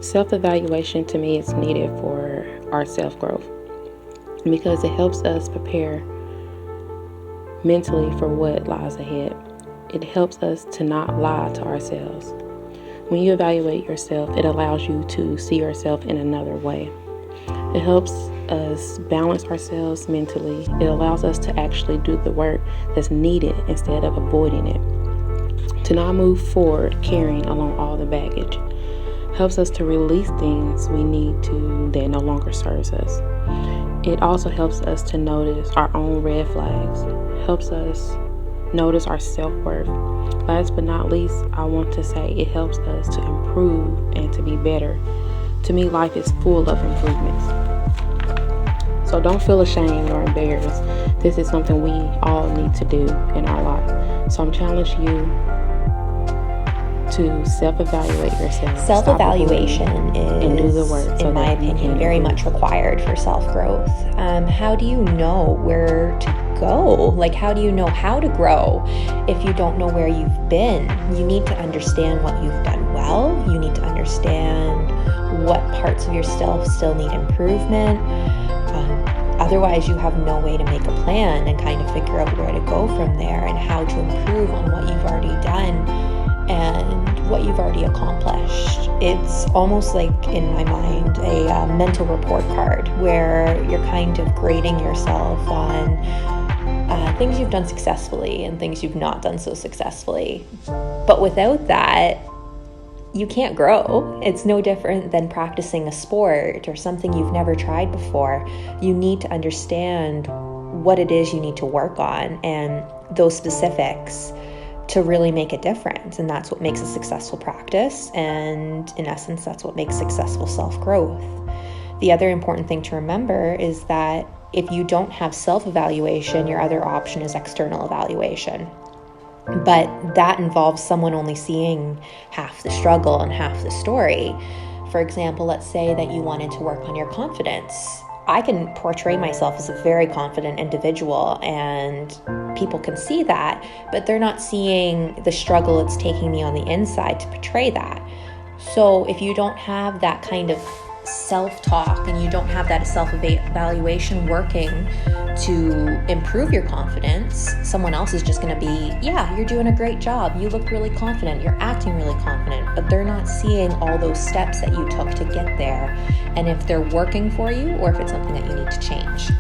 Self-evaluation to me is needed for our self-growth because it helps us prepare mentally for what lies ahead. It helps us to not lie to ourselves. When you evaluate yourself, it allows you to see yourself in another way. It helps us balance ourselves mentally. It allows us to actually do the work that's needed instead of avoiding it. To not move forward carrying along all the baggage. Helps us to release things we need to that no longer serves us. It also helps us to notice our own red flags. Helps us notice our self-worth. Last but not least, I want to say it helps us to improve and to be better. To me, life is full of improvements. So don't feel ashamed or embarrassed. This is something we all need to do in our life. So I'm challenging you to self-evaluate yourself. Self-evaluation is, and do the work in my opinion, very much required for self-growth. How do you know where to go? Like, how do you know how to grow if you don't know where you've been? You need to understand what you've done well. You need to understand what parts of yourself still need improvement. Otherwise, you have no way to make a plan and kind of figure out where to go from there and how to improve on what you've already done and what you've already accomplished. It's almost like, in my mind, a mental report card where you're kind of grading yourself on things you've done successfully and things you've not done so successfully. But without that, you can't grow. It's no different than practicing a sport or something you've never tried before. You need to understand what it is you need to work on and those specifics to really make a difference. And that's what makes a successful practice. And in essence, that's what makes successful self-growth. The other important thing to remember is that if you don't have self-evaluation, your other option is external evaluation. But that involves someone only seeing half the struggle and half the story. For example, let's say that you wanted to work on your confidence. I can portray myself as a very confident individual and people can see that, but they're not seeing the struggle it's taking me on the inside to portray that. So if you don't have that kind of self-talk and you don't have that self-evaluation working to improve your confidence, someone else is just going to be, yeah, you're doing a great job. You look really confident. You're acting really confident, but they're not seeing all those steps that you took to get there and if they're working for you or if it's something that you need to change.